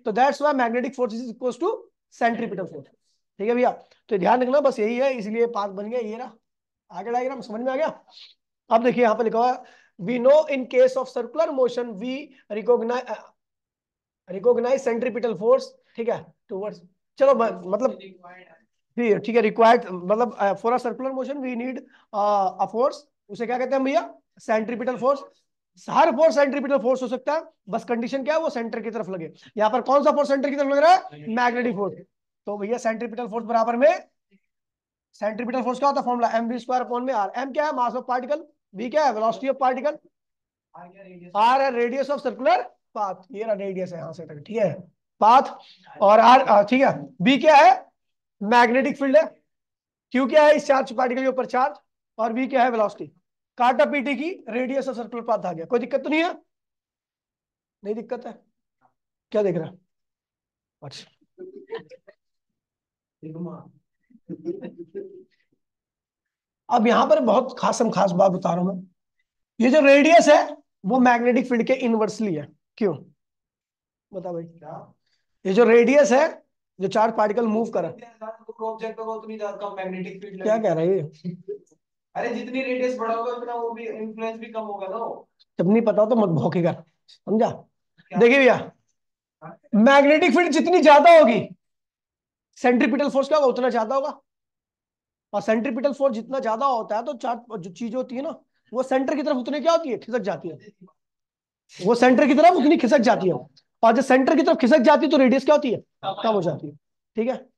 तो that's why magnetic force is equal to centripetal force. ठीक है भैया? तो ध्यान रखना, बस यही है, इसलिए पाथ बन गया ये रहा। आगे डायग्राम समझ में आ गया? अब देखिए यहाँ पे लिखा हुआ है, we know in case of circular motion we recognize centripetal force, ठीक है, टूवर्ड्स, चलो मतलब ठीक है, रिक्वायर्ड, मतलब for a circular motion we need a force, उसे क्या कहते हैं भैया, सेंट्रीपिटल फोर्स। हर फोर्स सेंट्रीपिटल फोर्स हो सकता है, बस कंडीशन क्या है, वो सेंटर की तरफ लगे। यहाँ पर कौन सा फोर्स सेंटर की तरफ लग रहा है, मैग्नेटिक फोर्स। तो भैया सेंट्रीपिटल फोर्स बराबर में, सेंट्रीपिटल फोर्स क्या होता है, formula M V square upon में आर। एम क्या है, मास ऑफ पार्टिकल, वी क्या है, वेलोसिटी ऑफ पार्टिकल, आर है रेडियस ऑफ सर्कुलर पाथ, ये रहा रेडियस है यहाँ से तक, ठीक है, पाथ, और आर, ठीक है, बी क्या है, मैग्नेटिक फील्ड है, क्यू क्या है, इस चार्ज पार्टिकल के ऊपर चार्ज, और वी क्या है, वेलोसिटी। काटा पीटी की रेडियस ऑफ सर्कुलर पाथ आ गया, कोई दिक्कत तो नहीं है? नहीं दिक्कत है? क्या देख रहा है? अच्छा, अब यहां पर बहुत खास बात बता रहा हूं मैं, ये जो रेडियस है वो मैग्नेटिक फील्ड के इनवर्सली है। क्यों, बता भाई? ये जो रेडियस है, जो चार्ज पार्टिकल मूव कर रहा है, ऑब्जेक्ट होगा उतनी ज्यादा मैग्नेटिक फील्ड क्या लगेगी। कह रहा है ये? अरे जितनी रेडियस बड़ा होगा उतना वो भी इन्फ्लुएंस भी कम होगा ना वो। जब नहीं पता हो तो मत भौंकेगा, समझा? क्या? देखिए भैया, मैग्नेटिक फील्ड जितनी ज्यादा होगी, सेंट्रीपिटल फोर्स क्या होगा, उतना ज्यादा होगा। और सेंट्रीपिटल फोर्स जितना ज्यादा होता है तो चार्ज जो चीज होती है ना वो सेंटर की तरफ उतनी क्या होती है, खिसक जाती है। वो सेंटर की तरफ उतनी खिसक जाती है, और जब सेंटर की तरफ खिसक जाती है तो रेडियस क्या होती है, कम हो जाती है। ठीक है,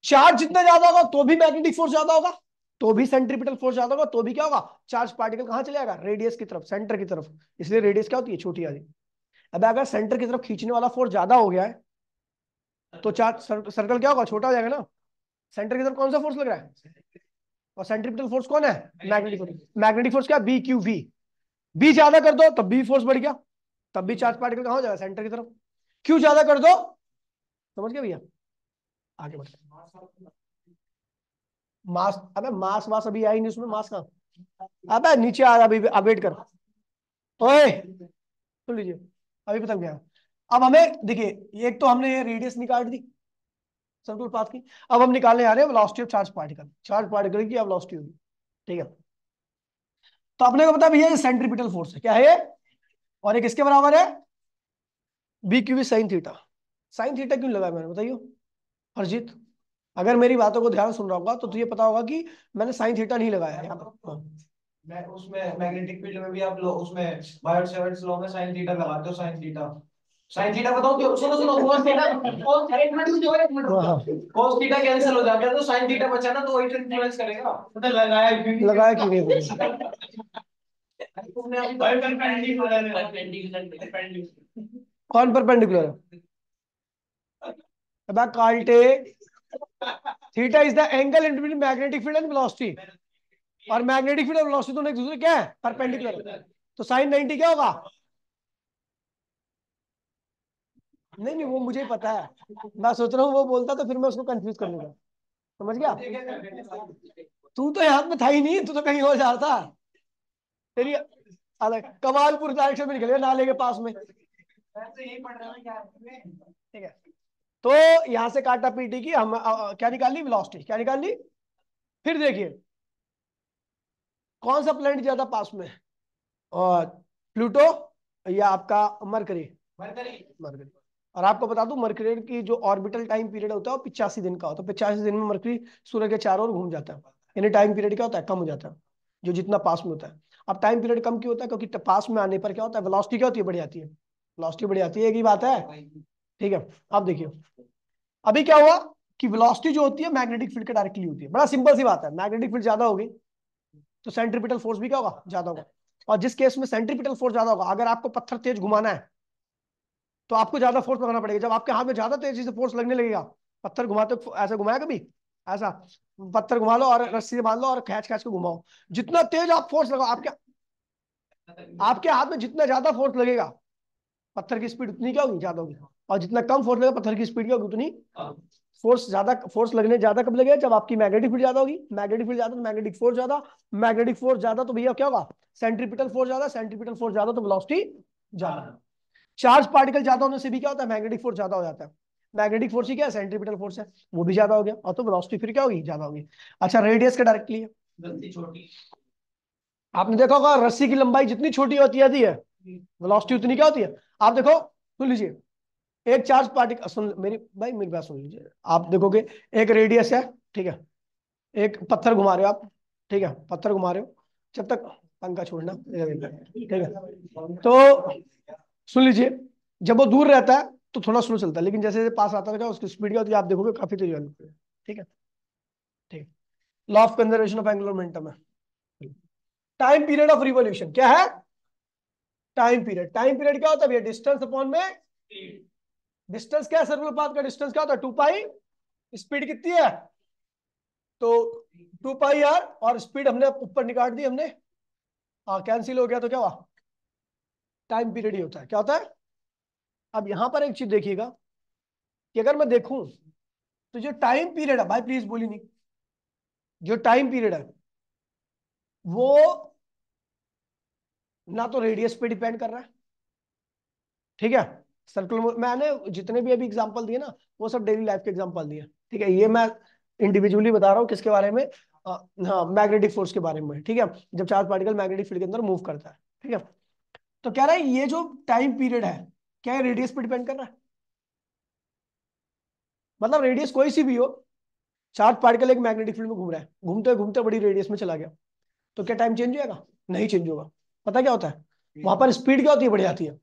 चार्ज जितना ज्यादा होगा तो भी मैग्नेटिक फोर्स ज्यादा होगा, तो भी सेंट्रीपिटल फोर्स ज्यादा होगा, तो भी क्या होगा, चार्ज पार्टिकल कहां चले जाएगा, रेडियस की तरफ, सेंटर की तरफ। इसलिए रेडियस क्या होती है, छोटी आदि। अब अगर सेंटर की तरफ खींचने वाला फोर्स ज्यादा हो गया है तो चार्ज सर्कल क्या होगा, छोटा हो जाएगा ना। सेंटर की तरफ कौन सा फोर्स लग रहा है, और सेंट्रीपिटल फोर्स कौन है, मैग्नेटिक फोर्स। मैग्नेटिक फोर्स क्या, बी क्यू वी। बी ज्यादा कर दो तब बी फोर्स बढ़ गया, तब भी चार्ज पार्टिकल कहां हो जाएगा, सेंटर की तरफ। क्यू ज्यादा कर दो, समझ गए भैया, आगे बढ़ते। मास, अबे मास वास अभी आई नहीं उसमें, मास का। अबे नीचे आ, अभी वेट कर। ओए सुन लीजिए, अभी पता क्या। अब हमें देखिए, एक तो हमने ये रेडियस निकाल दी सर्कुलर पाथ की। अब हम निकालने आ रहे हैं velocity of charge particle, charge particle की वेलोसिटी होगी। ठीक है, तो अपने को पता भैया ये सेंट्रीपिटल फोर्स है, क्या है ये, और एक इसके बराबर है B Q B sine theta. Sine theta क्यों लगाया मैंने, बताइए हरजीत। अगर मेरी बातों को ध्यान सुन रहा होगा तो तुझे पता होगा कि मैंने साइन थीटा नहीं लगाया यहाँ पर। हाँ। मैं उसमें मैग्नेटिक फील्ड में भी आप लो उसमें बायोट-सेवर्ट्स लॉ में साइन थीटा लगाते हो, साइन थीटा। साइन थीटा बताओ क्यों, सुनो सुनो, cos थीटा, cos एक मिनट रुको, एक मिनट हाँ हाँ। रुको। cos थीटा कैंसिल हो जाता है तो साइन थीटा बचा ना, तो वही तो इन्फ्लुएंस करेगा। तो लगाया क्यों नहीं तुमने? तुमने अभी परपेंडिकुलर है। कौन परपेंडिकुलर है, अब काल्टे। Theta is the angle in between magnetic field and velocity, और मैग्नेटिक फील्ड और वेलोसिटी दोनों एक दूसरे क्या है, परपेंडिकुलर। तो साइन 90 क्या होगा, नहीं नहीं वो मुझे पता है, मैं सोच रहा हूँ वो बोलता तो फिर मैं उसको कंफ्यूज कर लूंगा। समझ गया, तू तो यहाँ में था ही नहीं, तू तो कहीं और जा रहा था। तेरी अलग कमालपुर डायरेक्शन में निकल गया, नाले के पास में। ठीक है, तो यहां से काटा पीटी की हम क्या निकाल ली, वेलोसिटी क्या निकाल ली। फिर देखिए कौन सा प्लैनेट ज्यादा पास में है, और प्लूटो या आपका मरकरी। मरकरी, और आपको बता दूं मरकरी की जो ऑर्बिटल टाइम पीरियड होता है वो 85 दिन का होता है। 85 दिन में मरकरी सूर्य के चारों ओर घूम जाता है, यानी टाइम पीरियड क्या होता है, कम हो जाता है, जो जितना पास में होता है। अब टाइम पीरियड कम क्यों होता है, क्योंकि पास में आने पर क्या होता है, वेलोसिटी क्या होती है, बढ़ जाती है। वेलोसिटी बढ़ जाती है, एक ही बात है। ठीक है, अब देखिए अभी क्या हुआ कि वेलोसिटी जो होती है मैग्नेटिक फील्ड के डायरेक्टली होती है। बड़ा सिंपल सी बात है, मैग्नेटिक फील्ड ज्यादा होगी तो सेंट्रीपिटल फोर्स भी क्या होगा, ज्यादा होगा। और जिस केस में सेंट्रीपिटल फोर्स ज्यादा होगा, अगर आपको पत्थर तेज घुमाना है तो आपको ज्यादा फोर्स लगाना पड़ेगा। जब आपके हाथ में ज्यादा तेजी से फोर्स लगने लगेगा, पत्थर घुमाते ऐसे घुमाया कभी, ऐसा पत्थर घुमा लो और रस्सी से बांध लो और खींच खींच के घुमाओ, जितना तेज आप फोर्स लगाओ, आपके आपके हाथ में जितना ज्यादा फोर्स लगेगा पत्थर की स्पीड उतनी क्या होगी, ज्यादा होगी। और जितना कम फोर्स लगेगा पत्थर की स्पीड क्या होगी, उतनी। फोर्स ज्यादा, फोर्स लगने ज्यादा कब लगेगा, जब आपकी मैग्नेटिक फील्ड ज्यादा होगी। मैग्नेटिक फील्ड ज्यादा तो मैग्नेटिक फोर्स ज्यादा, मैग्नेटिक फोर्स ज्यादा तो भैया क्या होगा, सेंट्रीपिटल फोर्स ज्यादा, सेंट्रीपिटल फोर्स ज्यादा तो वेलोसिटी ज्यादा। चार्ज पार्टिकल ज्यादा होने से भी क्या होता है, मैग्नेटिक फोर्स ज्यादा हो जाता है। मैग्नेटिक फोर्स ही क्या है, सेंट्रीपिटल फोर्स है, वो भी ज्यादा हो गया, और तो वेलोसिटी फिर क्या होगी, ज्यादा होगी। अच्छा रेडियस का डायरेक्टली है, गलती छोटी। आपने देखा होगा रस्सी की लंबाई जितनी छोटी होती आती है वेलोसिटी उतनी क्या होती है। आप देखो, सुन लीजिए, एक चार्ज पार्टिकल, सुन मेरी भाई मेरी बात सुन लीजिए, आप देखोगे एक रेडियस है, ठीक है, एक पत्थर घुमा रहे हो आप, ठीक है, पत्थर घुमा रहे हो, जब तक पंखा छोड़ना, ठीक है, तो सुन लीजिए, जब वो दूर रहता है तो थोड़ा स्लो चलता है, लेकिन जैसे जैसे पास आता है उसकी स्पीड क्या होती है, आप देखोगे काफी तेज वाली होती है। ठीक है, ठीक, law of conservation of angular momentum है। टाइम पीरियड ऑफ रिवॉल्यूशन क्या है, टाइम पीरियड। टाइम पीरियड क्या होता है भैया, डिस्टेंस अपॉन में, डिस्टेंस क्या है, सर्कुलर पाथ का डिस्टेंस क्या होता है, 2 पाई, स्पीड कितनी है, तो 2 पाई आर, और स्पीड हमने ऊपर निकाल दी हमने, हाँ कैंसिल हो गया, तो क्या हुआ, टाइम पीरियड ही होता है, क्या होता है। अब यहां पर एक चीज देखिएगा कि अगर मैं देखूं तो जो टाइम पीरियड है, भाई प्लीज बोली नहीं, जो टाइम पीरियड है वो ना तो रेडियस पे डिपेंड कर रहा है, ठीक है। सर्कुलर, मैंने जितने भी अभी एग्जांपल दिए ना वो सब डेली लाइफ के एग्जांपल दिए, ठीक है। ये मैं इंडिविजुअली बता रहा हूँ किसके बारे में, हाँ मैग्नेटिक फोर्स के बारे में, ठीक है, जब चार्ज पार्टिकल मैग्नेटिक फील्ड के अंदर मूव करता है, ठीक है। तो कह रहा है ये जो टाइम पीरियड है क्या है, रेडियस पे डिपेंड कर रहा है, मतलब रेडियस कोई सी भी हो, चार्ज पार्टिकल एक मैग्नेटिक फील्ड में घूम रहा है, घूमते घूमते बड़ी रेडियस में चला गया, तो क्या टाइम चेंज होगा? नहीं चेंज होगा। पता क्या होता है वहां पर? स्पीड क्या होती है? बढ़ जाती है।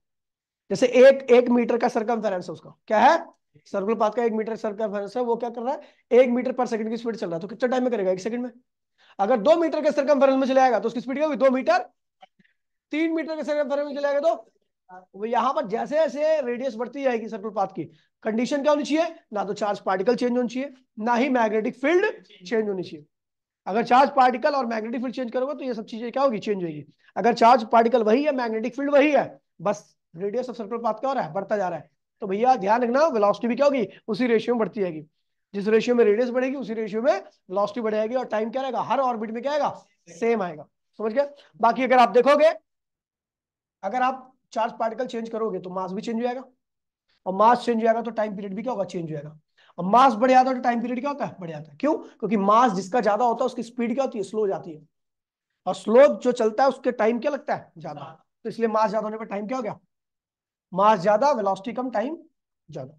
जैसे एक मीटर का सरकमफेरेंस है, उसका क्या है? सर्कुलर पाथ का 1 मीटर सरकमफेरेंस है, वो क्या कर रहा है? 1 मीटर पर सेकंड की स्पीड चल रहा है, तो कितना टाइम में करेगा? 1 सेकंड में। अगर 2 मीटर के सरकमफेरेंस में चले जाएगा तो उसकी स्पीड क्या होगी? 2 मीटर। 3 मीटर के सरकमफेरेंस में चले जाएगा तो वो यहाँ पर जैसे जैसे रेडियस बढ़ती जाएगी सर्कुलर पाथ की, कंडीशन क्या होनी चाहिए? ना तो चार्ज पार्टिकल चेंज होनी चाहिए, ना ही मैग्नेटिक फील्ड चेंज होनी चाहिए। अगर चार्ज पार्टिकल और मैग्नेटिक फील्ड चेंज करोगे तो ये सब चीजें क्या होगी? चेंज होगी। अगर चार्ज पार्टिकल वही है, मैग्नेटिक फील्ड वही है, बस रेडियस ऑफ सर्कुलर पाथ क्या हो रहा है? बढ़ता जा रहा है। तो भैया ध्यान रखना, वेलोसिटी भी क्या होगी? उसी रेशियो में बढ़ती जाएगी। जिस रेशियो में रेडियस बढ़ेगी उसी रेशियो में वेलोसिटी बढ़ जाएगी, और टाइम क्या रहेगा? हर ऑर्बिट में क्या आएगा? सेम आएगा। समझ गए? बाकी अगर आप देखोगे, अगर आप चार्ज पार्टिकल चेंज करोगे तो मास भी चेंज हो जाएगा, और मास चेंज हो जाएगा तो टाइम पीरियड भी क्या होगा? चेंज हो जाएगा। और मास बढ़ जाता है तो टाइम पीरियड क्या होता है? बढ़ जाता है। क्यों? क्योंकि मास जिसका ज्यादा होता है उसकी स्पीड क्या होती है? स्लो हो जाती है, और स्लो जो चलता है उसके टाइम क्या लगता है? ज्यादा। तो इसलिए मास ज्यादा होने पर टाइम क्या हो गया? मास ज्यादा, वेलोसिटी कम, टाइम ज्यादा।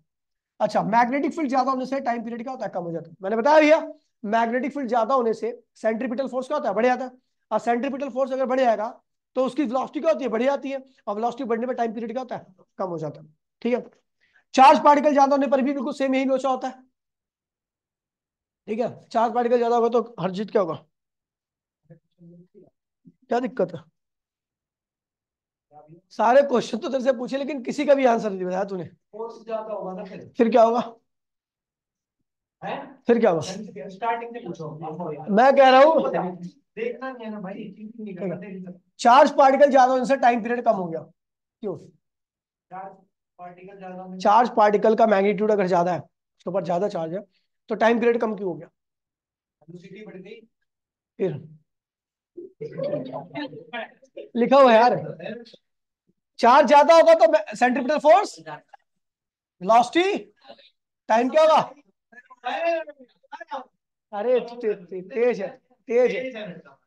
अच्छा, मैग्नेटिक फील्ड ज्यादा होने से टाइम पीरियड क्या होता है? कम हो जाता है। मैंने बताया भैया, मैग्नेटिक फील्ड ज्यादा होने से सेंट्रीपिटल फोर्स क्या होता है? बढ़ जाता है। और सेंट्रीपिटल फोर्स अगर बढ़ जाएगा तो उसकी वेलोसिटी क्या होती है? बढ़ जाती है, और वेलोसिटी बढ़ने पर टाइम पीरियड क्या होता है? कम हो जाता है। ठीक है। चार्ज पार्टिकल ज्यादा होने पर भी बिल्कुल सेम यही लोचा होता है। ठीक है, चार्ज पार्टिकल ज्यादा होगा तो हर चीज क्या होगा? क्या दिक्कत है? सारे क्वेश्चन तो तेरे से पूछे लेकिन किसी का भी आंसर नहीं बताया तूने। फोर्स ज्यादा होगा ना फिर क्या होगा? है? फिर क्या होगा? स्टार्टिंग से पूछो। मैं कह रहा हूँ देखना नहीं है ना भाई, नहीं करना। चार्ज पार्टिकल ज्यादा होने से टाइम पीरियड कम हो गया। क्यों? पार्टिकल ज्यादा चार्ज पार्टिकल का मैग्नीट्यूड अगर ज्यादा है, उसके ऊपर ज्यादा चार्ज है, तो टाइम पीरियड कम क्यों हो गया? वेलोसिटी बढ़ गई। फिर लिखा हुआ है यार, चार्ज ज्यादा होगा तो सेंट्रीपिटल फोर्स, वेलोसिटी, टाइम क्या होगा? अरे तेज है, तेज है,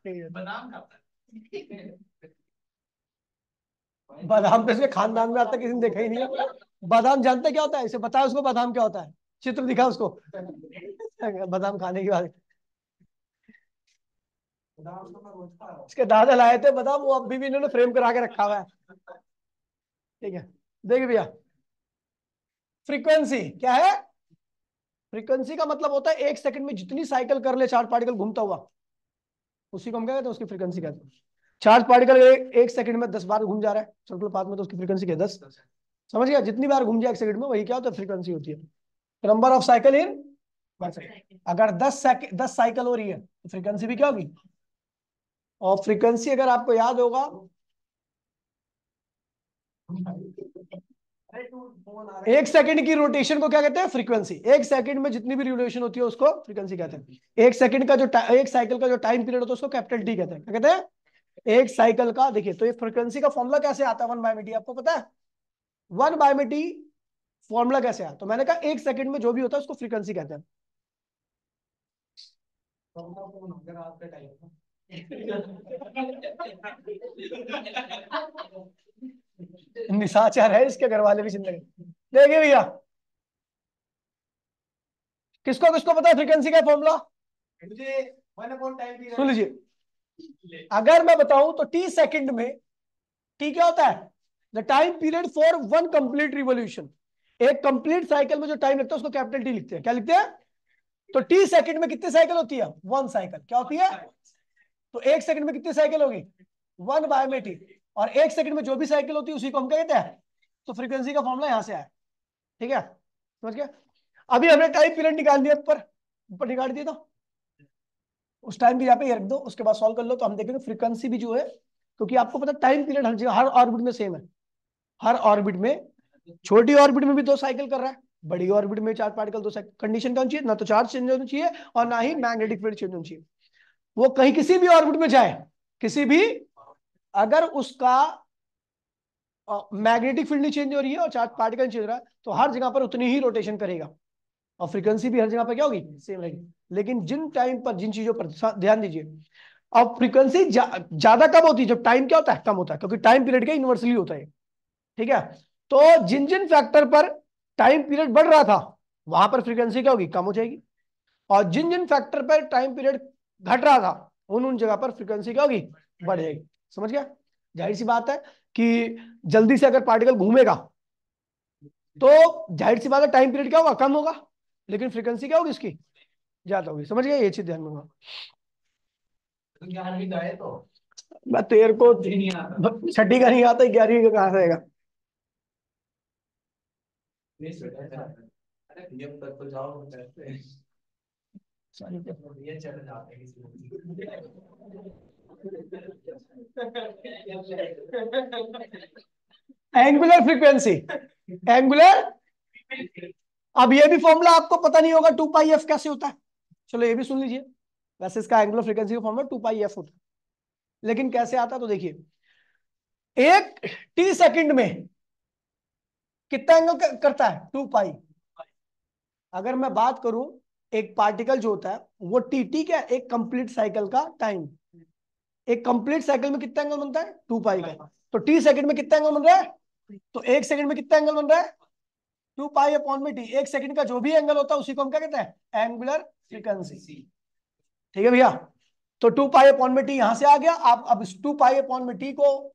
तेज है। बादाम तो इसके खानदान में आता किसी ने देखा ही नहीं है। बादाम जानते क्या होता है? इसे बताया उसको बादाम क्या होता है, चित्र दिखा उसको बादाम खाने की बात। इसके दादा लाए थे बादाम, वो अभी भी इन्होंने फ्रेम करा के रखा हुआ है। ठीक है, देखिए भैया, फ्रीक्वेंसी क्या है? फ्रीक्वेंसी का मतलब होता है 1 सेकंड में जितनी साइकिल कर ले चार्ज पार्टिकल घूमता हुआ, उसी को हम क्या कहते हैं? उसकी फ्रीक्वेंसी कहते हैं। चार्ज पार्टिकल एक सेकंड में 10 बार घूम जा रहा है सर्कुलर पाथ में, तो उसकी फ्रीक्वेंसी क्या है? 10। समझ गया? जितनी बार घूम जाए 1 सेकंड में, वही क्या होता है? फ्रीक्वेंसी होती है। Number of cycle in 1 second. अगर 10 साइकिल हो रही है तो फ्रीक्वेंसी भी क्या होगी? और फ्रीक्वेंसी अगर आपको याद होगा, 1 सेकंड की रोटेशन को क्या कहते हैं? फ्रीक्वेंसी। 1 सेकंड में जितनी भी रोटेशन होती है उसको फ्रीक्वेंसी कहते हैं। 1 सेकंड का जो एक साइकिल का जो टाइम पीरियड होता है उसको कैपिटल टी कहते हैं। क्या कहते हैं? एक साइकिल का। देखिए, तो ये फ्रीक्वेंसी का फॉर्मूला कैसे आता है? 1/टी। आपको पता है 1/टी फॉर्मूला कैसे आता? तो मैंने कहा 1 सेकंड में जो भी होता है उसको फ्रीक्वेंसी कहते हैं। निशाचर है, इसके घर वाले भी जिंदगी। देखिए भैया, किसको किसको पता है फ्रीक्वेंसी का फॉर्मूला? सुन लीजिए, अगर मैं बताऊं तो टी सेकंड में, टी क्या होता है? The time period for 1 complete revolution. एक कंप्लीट साइकिल में जो टाइम लगता है उसको कैपिटल टी लिखते हैं। क्या लिखते हैं? तो टी सेकंड में कितनी साइकिल होती है? 1 साइकिल। क्या होती है? तो 1 सेकंड में कितनी साइकिल होगी? 1/टी। और 1 सेकंड में जो भी साइकिल होती है उसी को हम क्या कहते हैं? तो फ्रीक्वेंसी का फॉर्मूला यहां से आया। ठीक है, समझ गया? अभी हमने टाइम पीरियड निकाल दिया, ऊपर ऊपर निकाल दिया था, उस टाइम भी यहाँ पे रख दो, उसके बाद सॉल्व कर लो, तो हम देखेंगे फ्रीक्वेंसी भी जो है, क्योंकि आपको पता टाइम पीरियड हर जगह हर ऑर्बिट में सेम है। हर ऑर्बिट में, छोटी ऑर्बिट में भी 2 साइकिल कर रहा है, बड़ी ऑर्बिट में चार्ज पार्टिकल 2 साइकिल। कंडीशन कौन चाहिए? ना तो चार्ज चेंज होना चाहिए और ना ही मैग्नेटिक फील्ड चेंज होना चाहिए। वो कहीं किसी भी ऑर्बिट में जाए, किसी भी, अगर उसका मैग्नेटिक फील्ड नहीं चेंज हो रही है और चार्ज पार्टिकल चेंज हो रहा है, तो हर जगह पर उतनी ही रोटेशन करेगा, और फ्रीक्वेंसी भी हर जगह पर क्या होगी? सेम रहेगी। लेकिन जिन टाइम पर जिन चीजों पर ध्यान दीजिए, अब फ्रीक्वेंसी ज्यादा कब होती है? जब टाइम क्या होता है? कम होता है, क्योंकि टाइम पीरियड का इन्वर्सली होता है। ठीक है, तो जिन जिन फैक्टर पर टाइम पीरियड बढ़ रहा था वहां पर फ्रीक्वेंसी क्या होगी? कम हो जाएगी। और जिन जिन फैक्टर पर टाइम पीरियड घट रहा था उन जगह पर फ्रीक्वेंसी क्या होगी, बढ़ेगी। समझ गया? जाहिर सी बात है कि जल्दी से अगर पार्टिकल घूमेगा तो जाहिर सी बात है टाइम पीरियड क्या होगा, कम होगा, लेकिन फ्रीक्वेंसी क्या होगी इसकी, ज्यादा होगी। समझ गया? ये चीज ध्यान में होगा। तो मैं तेरे को नहीं आता। छठी का नहीं आता, 11वीं का कहाँ से आएगा? अरे जब तक तो जाओ करते हैं। ये चले जाते हैं किसी एंगुलर फ्रीक्वेंसी, एंगुलर। अब ये भी फॉर्मूला आपको पता नहीं होगा, 2 पाई एफ कैसे होता है। चलो ये भी सुन लीजिए। वैसे इसका एंगुलर फ्रीक्वेंसी का फॉर्मूला 2 पाई एफ होता है, लेकिन कैसे आता है तो देखिए, एक टी सेकंड में कितना एंगल करता है, 2 पाई। अगर मैं बात करूं, एक पार्टिकल जो होता है वो टी, ठीक है, एक कंप्लीट साइकिल का टाइम, एक कंप्लीट साइकिल में कितना एंगल बनता है, 2 पाई का। तो टी सेकंड में कितना एंगल बन रहा है, तो एक सेकंड में कितना एंगल बन रहा है, 2 पाई अपॉन में टी। एक सेकंड का जो भी एंगल होता है उसी को हम क्या कहते हैं, एंगुलर फ्रीक्वेंसी। ठीक है भैया? तो 2 पाई अपॉन में टी यहां से आ गया। आप अब इस 2 पाई अपॉन में टी को